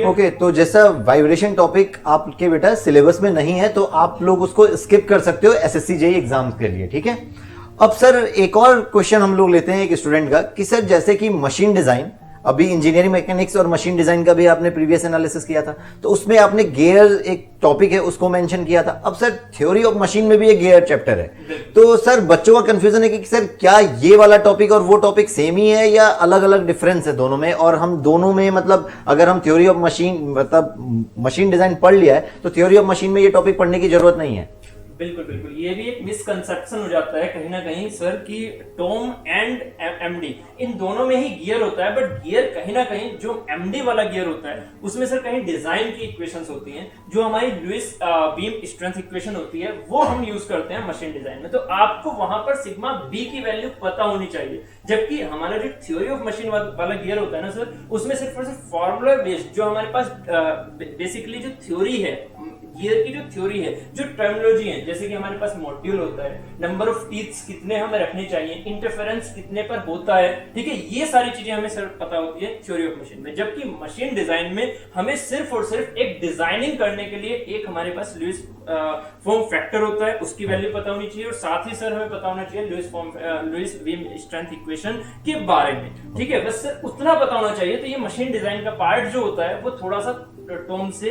ओके, तो जैसा वाइब्रेशन टॉपिक आपके बेटा सिलेबस में नहीं है तो आप लोग उसको स्किप कर सकते हो एसएससी जेईई एग्जाम के लिए, ठीक है। अब सर, एक और क्वेश्चन हम लोग लेते हैं एक स्टूडेंट का कि सर, जैसे कि मशीन डिजाइन अभी इंजीनियरिंग मैकेनिक्स और मशीन डिजाइन का भी आपने प्रीवियस एनालिसिस किया था, तो उसमें आपने गियर एक टॉपिक है उसको मेंशन किया था। अब सर थ्योरी ऑफ मशीन में भी एक गियर चैप्टर है, तो सर बच्चों का कंफ्यूजन है कि सर क्या ये वाला टॉपिक और वो टॉपिक सेम ही है या अलग अलग डिफरेंस है दोनों में, और हम दोनों में मतलब अगर हम थ्योरी ऑफ मशीन मतलब मशीन डिजाइन पढ़ लिया है तो थ्योरी ऑफ मशीन में ये टॉपिक पढ़ने की जरूरत नहीं है? बिल्कुल बिल्कुल, ये भी एक मिसकंसेप्शन हो जाता है कहीं ना कहीं सर कि टॉम एंड एमडी इन दोनों में ही गियर होता है, बट गियर कहीं ना कहीं जो एमडी वाला गियर होता है उसमें सर कहीं डिजाइन की इक्वेशंस होती हैं, जो हमारी लुइस बीम स्ट्रेंथ इक्वेशन होती है वो हम यूज करते हैं मशीन डिजाइन में। तो आपको वहां पर सिग्मा बी की वैल्यू पता होनी चाहिए, जबकि हमारा जो थ्योरी ऑफ मशीन वाला गियर होता है ना सर, उसमें सिर्फ और सिर्फ फॉर्मूला बेस्ड जो हमारे पास बेसिकली जो थ्योरी है गियर की, जो थ्योरी है, जो टर्मिनोलॉजी है, जैसे कि हमारे पास मॉड्यूल होता है, नंबर ऑफ टीथ्स कितने हमें रखने चाहिए, इंटरफेरेंस कितने पर होता है, ठीक है, ये सारी चीजें हमें सर पता होती है थ्योरी ऑफ मशीन में। जबकि मशीन डिजाइन में हमें सिर्फ और सिर्फ एक डिजाइनिंग करने के लिए एक हमारे पास लुइस फॉर्म फैक्टर होता है, उसकी वैल्यू पता होनी चाहिए, और साथ ही सर हमें पता होना चाहिए लुइस बीम स्ट्रेंथ इक्वेशन के बारे में, ठीक है, बस सर उतना पता होना चाहिए। तो ये मशीन डिजाइन का पार्ट जो होता है वो थोड़ा सा टॉम से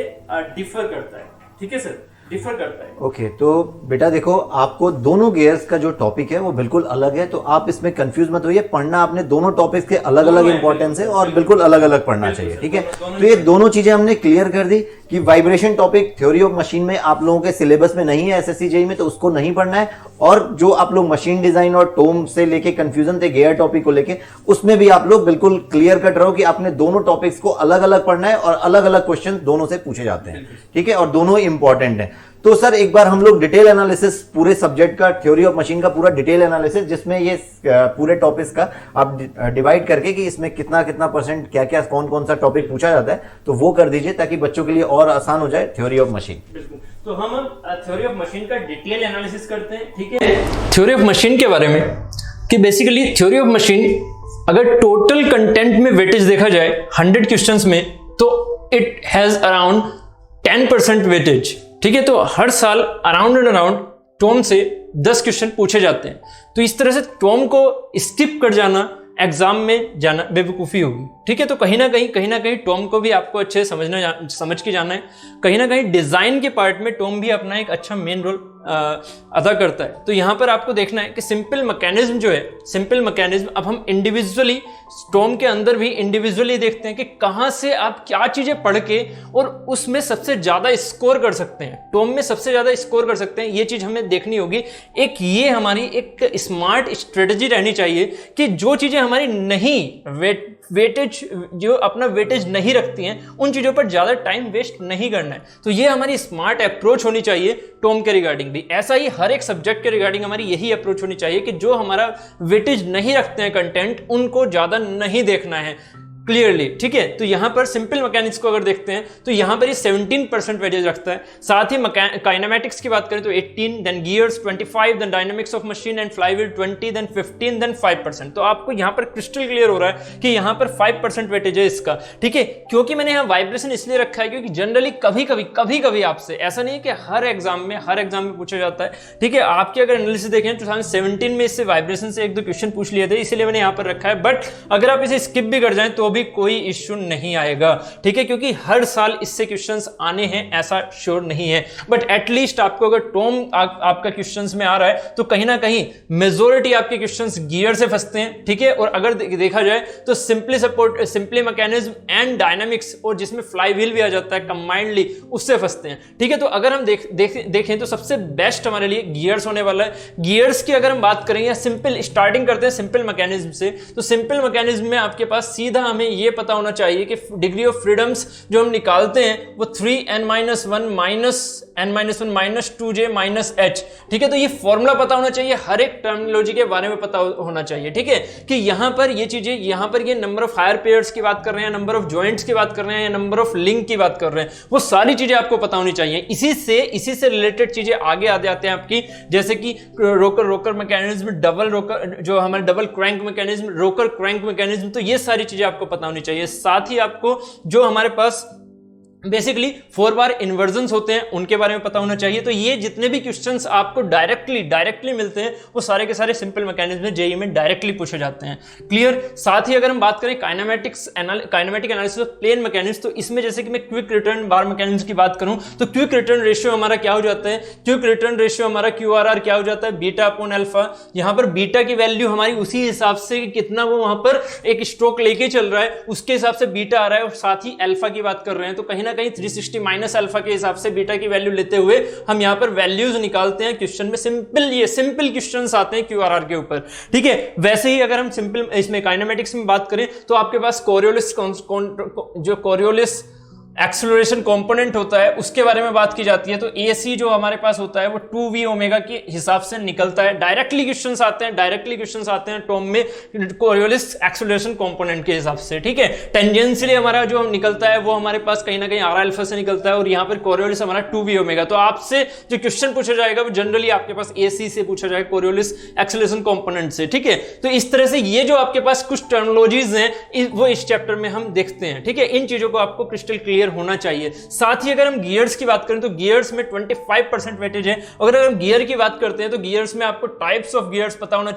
डिफर करता है, ठीक है सर, डिफर करता है। ओके, तो बेटा देखो आपको दोनों गियर्स का जो टॉपिक है वो बिल्कुल अलग है, तो आप इसमें कंफ्यूज मत होइए, पढ़ना आपने दोनों टॉपिक्स के अलग अलग इंपॉर्टेंस है और बिल्कुल अलग अलग पढ़ना चाहिए, ठीक है। तो ये दोनों चीजें हमने क्लियर कर दी कि vibration topic theory of machine में आप लोगों के सिलेबस में नहीं है एसएससी जेईई में, तो उसको नहीं पढ़ना है, और जो आप लोग मशीन डिजाइन और टोम से लेके कंफ्यूजन थे गियर टॉपिक को लेके, उसमें भी आप लोग बिल्कुल क्लियर कट रहो कि आपने दोनों टॉपिक्स को अलग अलग पढ़ना है और अलग अलग क्वेश्चन दोनों से पूछे जाते हैं, ठीक है, और दोनों इंपॉर्टेंट है। तो सर एक बार हम लोग डिटेल एनालिसिस पूरे सब्जेक्ट का, थ्योरी ऑफ मशीन का पूरा डिटेल एनालिसिस, जिसमें ये पूरे टॉपिक्स का आप डिवाइड करके कि इसमें कितना कितना परसेंट क्या क्या कौन कौन सा टॉपिक पूछा जाता है, तो वो कर दीजिए ताकि बच्चों के लिए और आसान हो जाए थ्योरी ऑफ मशीन। बिल्कुल, तो हम थ्योरी ऑफ मशीन का डिटेल एनालिसिस करते हैं, ठीक है, थ्योरी ऑफ मशीन के बारे में कि बेसिकली थ्योरी ऑफ मशीन अगर टोटल कंटेंट में वेटेज देखा जाए 100 क्वेश्चंस में, तो इट हैज अराउंड 10% वेटेज, ठीक है। तो हर साल अराउंड एंड अराउंड टॉम से 10 क्वेश्चन पूछे जाते हैं, तो इस तरह से टॉम को स्किप कर जाना एग्जाम में जाना बेवकूफ़ी होगी, ठीक है। तो कहीं ना कहीं टॉम को भी आपको अच्छे से समझ के जाना है। कहीं ना कहीं डिजाइन के पार्ट में टॉम भी अपना एक अच्छा मेन रोल अदा करता है। तो यहाँ पर आपको देखना है कि सिंपल मैकेनिज्म जो है, सिंपल मैकेनिज्म अब हम इंडिविजुअली टॉम के अंदर भी इंडिविजुअली देखते हैं कि कहाँ से आप क्या चीजें पढ़ के और उसमें सबसे ज्यादा स्कोर कर सकते हैं, टॉम में सबसे ज्यादा स्कोर कर सकते हैं, ये चीज हमें देखनी होगी। एक ये हमारी एक स्मार्ट स्ट्रेटजी रहनी चाहिए कि जो चीजें हमारी नहीं वेटेज जो अपना वेटेज नहीं रखती हैं, उन चीजों पर ज्यादा टाइम वेस्ट नहीं करना है। तो ये हमारी स्मार्ट अप्रोच होनी चाहिए टॉम के रिगार्डिंग भी। ऐसा ही हर एक सब्जेक्ट के रिगार्डिंग हमारी यही अप्रोच होनी चाहिए कि जो हमारा वेटेज नहीं रखते हैं कंटेंट, उनको ज्यादा नहीं देखना है क्लियरली, ठीक है। तो यहां पर सिंपल मैकेनिक्स को अगर देखते हैं तो यहां पर ये 17% वेटेज रखता है। साथ ही काइनेमैटिक्स की बात करें तो 18, then gears 25, then dynamics of machine and flywheel 20, then 15, then 5%। तो आपको यहां पर क्रिस्टल क्लियर हो रहा है कि यहां पर 5% वेटेज है इसका, ठीक है। क्योंकि मैंने यहां वाइब्रेशन इसलिए रखा है क्योंकि जनरली कभी आपसे ऐसा नहीं है कि हर एग्जाम में पूछा जाता है, ठीक है। आपके अगर एनालिसिस देखें 2017 में इससे वाइब्रेशन से 1-2 क्वेश्चन पूछ लिए थे, इसलिए मैंने यहां पर रखा है। बट अगर आप इसे स्किप भी कर जाएं तो भी कोई इश्यू नहीं आएगा, ठीक है, क्योंकि हर साल इससे क्वेश्चंस आने हैं ऐसा श्योर नहीं है। बट एटलीस्ट आपको अगर टॉम आपका क्वेश्चंस में आ रहा है तो कहीं ना कहीं मेजॉरिटी आपके क्वेश्चंस गियर से फंसते हैं, ठीक है। और अगर देखा जाए तो सिंपली मैकेनिज्म एंड डायनामिक्स और जिसमें फ्लाईव्हील भी आ जाता है कंबाइंडली, उससे फंसते हैं, ठीक है। तो अगर हम देखें तो सबसे बेस्ट हमारे लिए गियर्स होने वाला है। गियर्स की अगर हम बात करें या सिंपल स्टार्टिंग करते हैं सिंपल मैकेनिज्म से, तो सिंपल मैकेनिज्म में आपके पास सीधा हमें यह पता होना चाहिए कि डिग्री ऑफ फ्रीडम्स जो हम निकालते हैं वो 3n-1 -2j -h, ठीक है। तो ये फॉर्मूला पता होना चाहिए, हर एक टर्मिनोलॉजी के बारे में पता होना चाहिए, ठीक है, कि यहां पर ये चीजें, यहां पर ये नंबर ऑफ हायर पेयर्स की बात कर रहे हैं, नंबर ऑफ जॉइंट्स की बात कर रहे हैं या नंबर ऑफ लिंक की बात कर रहे हैं, वो सारी चीजें आपको पता होनी चाहिए। इसी से रिलेटेड चीजें आगे आ जाते हैं आपकी, जैसे कि रोकर मैकेनिज्म, डबल रोकर जो हमारे double crank mechanism, rocker crank mechanism, तो ये सारी चीजें आपको पता होनी चाहिए। साथ ही आपको जो हमारे पास बेसिकली 4 बार इन्वर्जन्स होते हैं, उनके बारे में पता होना चाहिए। तो ये जितने भी क्वेश्चंस आपको डायरेक्टली मिलते हैं वो सारे के सारे सिंपल मैकेनिज्म में जेईई में डायरेक्टली पूछे जाते हैं। क्लियर। साथ ही अगर हम बात करें kinematic analysis of plane mechanism, तो इसमें जैसे कि मैं क्विक रिटर्न बार मैकेनिज्म की बात करूं तो क्विक रिटर्न रेशियो हमारा क्या हो जाता है, क्विक रिटर्न रेशियो हमारा QRR क्या हो जाता है, बीटा अपॉन अल्फा। यहां पर बीटा की वैल्यू हमारी उसी हिसाब से कितना वो वहां पर एक स्ट्रोक लेके चल रहा है उसके हिसाब से बीटा आ रहा है, और साथ ही अल्फा की बात कर रहे हैं तो कहीं ना कहीं 360 माइनस अल्फा के हिसाब से बीटा की वैल्यू लेते हुए हम यहां पर वैल्यूज निकालते हैं क्वेश्चन में। सिंपल क्वेश्चंस आते हैं QRR के ऊपर, ठीक है। वैसे ही अगर हम सिंपल इसमें काइनेमेटिक्स में बात करें तो आपके पास कोरियोलिस एक्सेलरेशन कंपोनेंट होता है, उसके बारे में बात की जाती है। तो AC जो हमारे पास होता है वो 2v ओमेगा के हिसाब से निकलता है। डायरेक्टली क्वेश्चंस आते हैं टॉम में कोरियोलिस एक्सेलरेशन कंपोनेंट के हिसाब से, ठीक है। टेंजेंशियली हमारा जो निकलता है वो हमारे पास कहीं ना कहीं R अल्फा से निकलता है, और यहाँ पर कोरियोलिस हमारा 2v ओमेगा। तो आपसे जो क्वेश्चन पूछा जाएगा वो जनरली आपके पास AC से पूछा जाएगा, कोरियोलिस एक्सेलरेशन कंपोनेंट से, ठीक है। तो इस तरह से ये जो आपके पास कुछ टर्मिनोलॉजीज हैं वो इस चैप्टर में हम देखते हैं, ठीक है। इन चीजों को आपको क्रिस्टल क्लियर होना चाहिए। साथ ही अगर हम गियर्स की बात करें तो गियर्स में 25% वेटेज है। अगर हम गियर की बात करते हैं तो गियर्स में आपको टाइप्स ऑफ गियर्स पता होना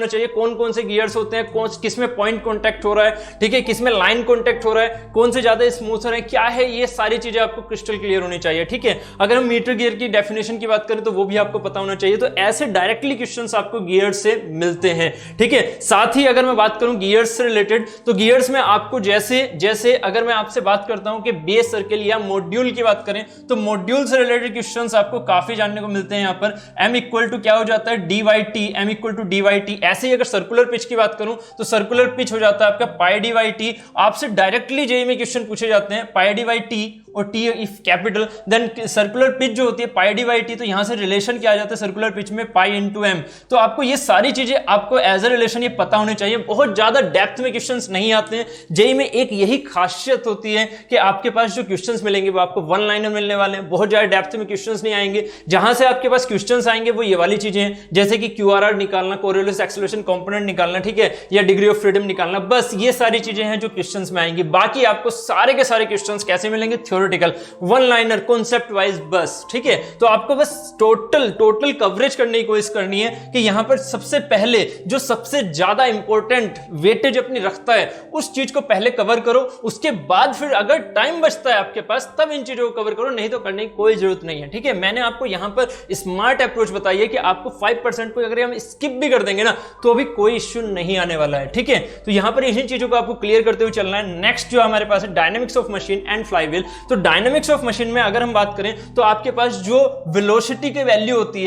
चाहिए, कौन कौन से गियर्स होते हैं, किस में पॉइंट कॉन्टैक्ट हो रहा है, ठीक है, किस में लाइन कॉन्टैक्ट हो रहा है, कौन से ज्यादा स्मूथर है, क्या है, ये सारी चीजें आपको क्रिस्टल क्लियर होनी चाहिए, ठीक है। अगर हम मीटर गियर की डेफिनेशन की बात करें तो वो भी आपको पता होना चाहिए। तो ऐसे डायरेक्टली क्वेश्चंस आपको गियर्स से मिलते हैं, ठीक है। साथ ही अगर मैं बात करूं गियर्स से रिलेटेड तो गियर्स में आपको जैसे अगर मैं आपसे बात करता हूं कि बेस सर्किल या मॉड्यूल की बात करें तो मॉड्यूल से रिलेटेड क्वेश्चंस आपको काफी जानने को मिलते हैं। यहां पर m इक्वल टू क्या हो जाता है, dy/t, m equal to dy/t। ऐसे ही अगर सर्कुलर पिच की बात करूं तो सर्कुलर पिच हो जाता है आपका पाई dy/t। आपसे डायरेक्टली जेईई में क्वेश्चन पूछे जाते हैं पाई dy/t और t if capital, then circular pitch जो होती है पाई dy/t, तो यहां से रिलेशन क्या आ जाता है सर्कुलर पिच में पाई इंटू m। तो आपको ये सारी चीजें आपको एज अ रिलेशन ये पता होनी चाहिए। बहुत ज्यादा डेप्थ में क्वेश्चंस नहीं आते हैं जेईई में, एक यही खासियत होती है कि आपके पास जो क्वेश्चंस मिलेंगे वो आपको वन लाइनर मिलने वाले हैं, बहुत ज्यादा डेप्थ में क्वेश्चंस नहीं आएंगे। जहां से आपके पास क्वेश्चंस आएंगे वो ये वाली चीजें हैं, जैसे कि QRR निकालना, कोरियोलिस एक्सेलरेशन कंपोनेंट निकालना, ठीक है, या डिग्री ऑफ फ्रीडम निकालना, बस ये सारी चीजें हैं जो क्वेश्चंस में आएंगी। बाकी आपको सारे के सारे क्वेश्चंस कैसे मिलेंगे, theoretical, one liner, concept wise, बस, ठीक है। तो आपको बस टोटल कवरेज करने की कोशिश करनी है कि यहां पर सबसे पहले जो सबसे ज्यादा इंपॉर्टेंट वेटेज अपनी रखता है उस चीज को पहले कवर करो, उसके बाद फिर अगर टाइम बचता है आपके पास तब इन चीजों को कवर करो, नहीं तो करने की कोई जरूरत नहीं है, ठीक है। मैंने आपको यहां पर स्मार्ट अप्रोच बताई है कि आपको 5% को अगर हम स्किप भी कर देंगे ना तो अभी कोई इश्यू नहीं आने वाला है, ठीक है। तो यहां पर इन्हीं चीजों को आपको क्लियर करते हुए चलना है। नेक्स्ट जो हमारे पास है dynamics of machine and flywheel. तो डायनेमिक्स ऑफ मशीन में अगर हम बात करें तो आपके पास जो वेलोसिटी की वैल्यू होती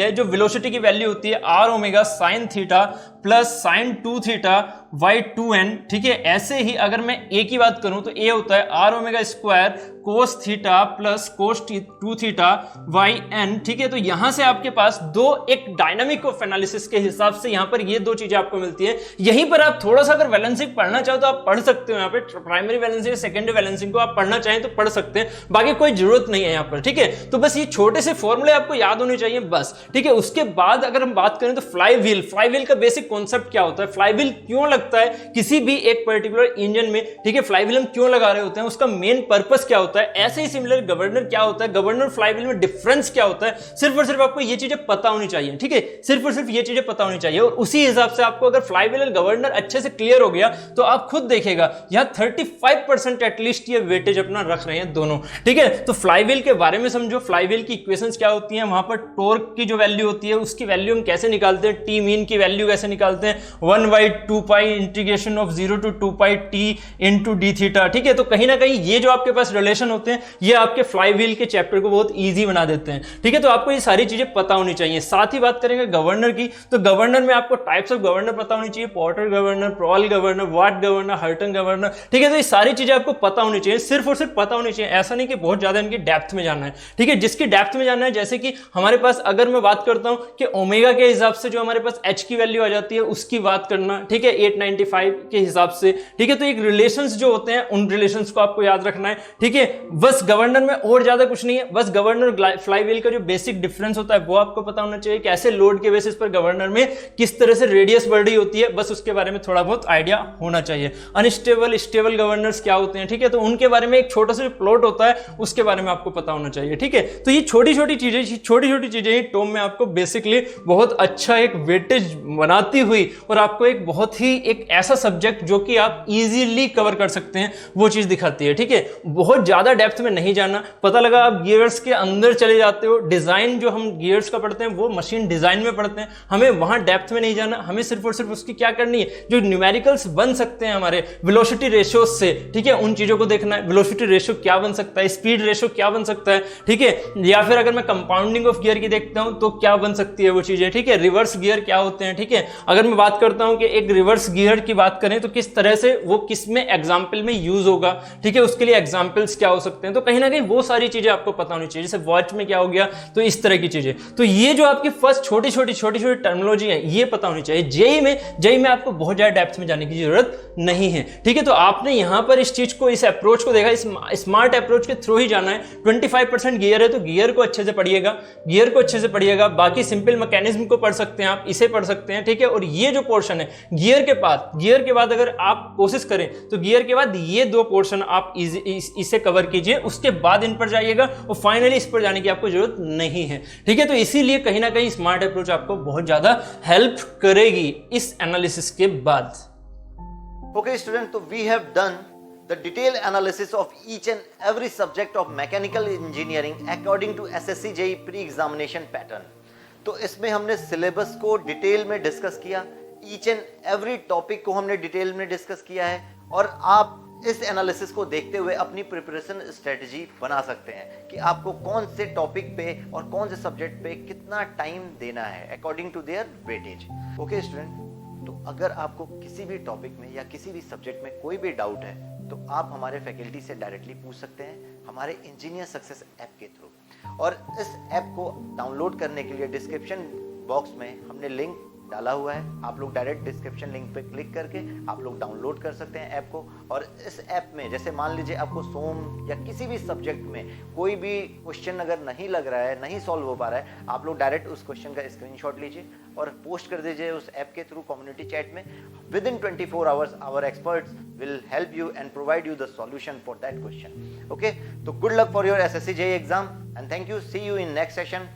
है r omega sin theta plus sin 2 theta by 2n, ठीक है। ऐसे ही अगर मैं a की बात करूं तो a होता है r omega square cos theta plus cos 2 theta by n, ठीक है। तो यहां से आपके पास एक डायनामिक ऑफ एनालिसिस के हिसाब से यहां पर ये दो चीजें आपको मिलती है। यहीं पर आप थोड़ा सा अगर बैलेंसिंग पढ़ना चाहो तो आप पढ़ सकते हो, यहाँ पे प्राइमरी बैलेंसिंग सेकेंडरी बैलेंसिंग को आप पढ़ना चाहें तो पढ़ सकते हैं, बाकी कोई जरूरत नहीं है यहाँ पर, ठीक है। तो बस ये छोटे से फॉर्मूले आपको याद होने चाहिए बस, ठीक है। उसके बाद अगर हम बात करें तो फ्लाईव्हील का बेसिक कॉन्सेप्ट क्या होता है, फ्लाईव्हील क्यों लगता है किसी भी एक पर्टिकुलर इंजन में, ठीक है। फ्लाईव्हील हम क्यों लगा रहे होते हैं, उसका मेन पर्पस क्या होता है। ऐसे ही सिमिलर गवर्नर क्या होता है, गवर्नर फ्लाईव्हील में डिफरेंस क्या होता है, सिर्फ और सिर्फ आपको ये चीजें पता होनी चाहिए, ठीक है। सिर्फ और सिर्फ ये चीजें पता होनी चाहिए, और उसी हिसाब से आपको अगर फ्लाईव्हील और गवर्नर अच्छे से क्लियर हो गया तो आप खुद देखेगा यहां 35% एटलीस्ट ये वेटेज अपना रख रहे हैं दोनों, ठीक है। तो फ्लाईव्हील के बारे में समझो, फ्लाईव्हील की इक्वेशंस क्या होती हैं, वहां पर टॉर्क की जो वैल्यू होती है उसकी वैल्यू हम कैसे निकालते हैं, टी मीन की वैल्यू कैसे निकालते हैं, 1/2 पाई integration of 0 to 2 pi T into D theta, ठीक है। तो कहीं ना कहीं ये जो आपके पास रिलेशन होते हैं ये आपके फ्लाईव्हील के चैप्टर को बहुत इजी बना देते हैं, ठीक है। तो आपको ये सारी चीजें पता होनी चाहिए। साथ ही बात करेंगे गवर्नर की, तो गवर्नर में आपको टाइप्स ऑफ गवर्नर पता होनी चाहिए, पॉर्टर गवर्नर, प्रॉल गवर्नर, वाट गवर्नर, हर्टन गवर्नर, ठीक है। तो ये सारी चीजें आपको पता होनी चाहिए, सिर्फ और सिर्फ पता होनी चाहिए, ऐसा नहीं कि बहुत ज्यादा इनकी डेप्थ में जाना है, ठीक है। जिसकी डेप्थ में जाना है, जैसे कि हमारे पास अगर मैं बात करता हूं कि ओमेगा के हिसाब से जो हमारे पास एच की वैल्यू आ जाती है उसकी बात करना, ठीक है। 895 के हिसाब से, ठीक है। तो एक रिलेशंस जो होते हैं उन रिलेशंस को आपको याद रखना है, ठीक है। बस गवर्नर में और ज्यादा कुछ नहीं है, बस गवर्नर फ्लाईव्हील का जो बेसिक डिफरेंस होता है वो आपको पता होना चाहिए, कैसे लोड के बेसिस पर गवर्नर में किस तरह से रेडियस बढ़ रही होती है, बस उसके बारे में थोड़ा बहुत आइडिया होना चाहिए। अनस्टेबल स्टेबल गवर्नर्स क्या होते हैं, ठीक है, तो उनके बारे में एक छोटा सा प्लॉट होता है उसके बारे में आपको पता होना चाहिए, ठीक है। तो ये छोटी छोटी चीजें ही टॉम में आपको बेसिकली बहुत अच्छा एक वेटेज बनाती हुई और आपको एक बहुत ही एक ऐसा सब्जेक्ट जो कि आप इजीली कवर कर सकते हैं वो चीज दिखाती है, ठीक है। बहुत ज्यादा डेप्थ में नहीं जाना, पता लगा आप गियर्स के अंदर चले जाते हो, डिजाइन जो हम गियर्स का पढ़ते हैं वो मशीन डिजाइन में पढ़ते हैं, हमें वहां डेप्थ में नहीं जाना, हमें सिर्फ और सिर्फ उसकी क्या करनी है, जो न्यूमेरिकल्स बन सकते हैं हमारे वेलोसिटी रेशियो से, ठीक है, उन चीजों को देखना है। वेलोसिटी रेशियो क्या बन सकता है, स्पीड रेशियो क्या बन सकता है, ठीक है, या फिर अगर मैं कंपाउंडिंग ऑफ गियर की देखता हूं तो क्या बन सकती है वो चीजें, ठीक है। रिवर्स गियर क्या होते हैं, ठीक है। अगर मैं बात करता हूं कि एक रिवर्स गियर की बात करें तो किस तरह से वो किस में एग्जाम्पल में यूज होगा, ठीक है, उसके लिए एग्जाम्पल्स क्या हो सकते हैं, तो कहीं ना कहीं वो सारी चीजें आपको पता होनी चाहिए। जैसे वॉच में क्या हो गया, तो इस तरह की चीजें, तो ये जो आपकी फर्स्ट छोटी छोटी टर्मिनोलॉजी है ये पता होनी चाहिए। जेई में आपको बहुत ज्यादा डेप्थ में जाने की जरूरत नहीं है, ठीक है। तो आपने यहां पर इस चीज को, इस अप्रोच को देखा, इस स्मार्ट अप्रोच के थ्रू ही जाना है। 25% गियर है तो गियर को अच्छे से पढ़िएगा, बाकी सिंपल मैकेनिज्म को पढ़ सकते हैं आप, इसे पढ़ सकते हैं, ठीक है। और ये जो पोर्शन है गियर के बाद अगर आप कोशिश करें तो गियर के बाद ये दो पोर्शन आप इसे कवर कीजिए, उसके बाद इन पर जाइएगा और फाइनली इस पर जाने की आपको जरूरत नहीं है, ठीक है। तो इसीलिए कहीं ना कहीं स्मार्ट अप्रोच आपको बहुत ज्यादा हेल्प करेगी इस एनालिसिस के बाद। Okay, student, so we have done the detailed analysis of each and every subject of mechanical engineering according to SSC JEE pre-examination pattern. तो इसमें हमने सिलेबस को डिटेल में डिस्कस किया, ईच एंड एवरी टॉपिक को हमने डिटेल में discuss किया है, और आप इस एनालिसिस को देखते हुए अपनी प्रिपरेशन स्ट्रेटजी बना सकते हैं कि आपको कौन से टॉपिक पे और कौन से सब्जेक्ट पे कितना टाइम देना है according to their weightage. Okay student, तो अगर आपको किसी भी टॉपिक में या किसी भी सब्जेक्ट में कोई भी डाउट है तो आप हमारे फैकल्टी से डायरेक्टली पूछ सकते हैं हमारे इंजीनियर सक्सेस ऐप के थ्रू। और इस ऐप को डाउनलोड करने के लिए डिस्क्रिप्शन बॉक्स में हमने लिंक डाला हुआ है, आप लोग डायरेक्ट डिस्क्रिप्शन लिंक पे क्लिक करके आप लोग डाउनलोड कर सकते हैं ऐप को। और इस ऐप में जैसे मान लीजिए आपको सोम या किसी भी सब्जेक्ट में कोई भी क्वेश्चन अगर नहीं लग रहा है, नहीं सॉल्व हो पा रहा है, आप लोग डायरेक्ट उस क्वेश्चन का स्क्रीनशॉट लीजिए और पोस्ट कर दीजिए उस ऐप के थ्रू कम्युनिटी चैट में। Within 24 hours our experts will help you and provide you the solution for that question. Okay, तो good luck for your SSC JEE exam and thank you, see you in next session.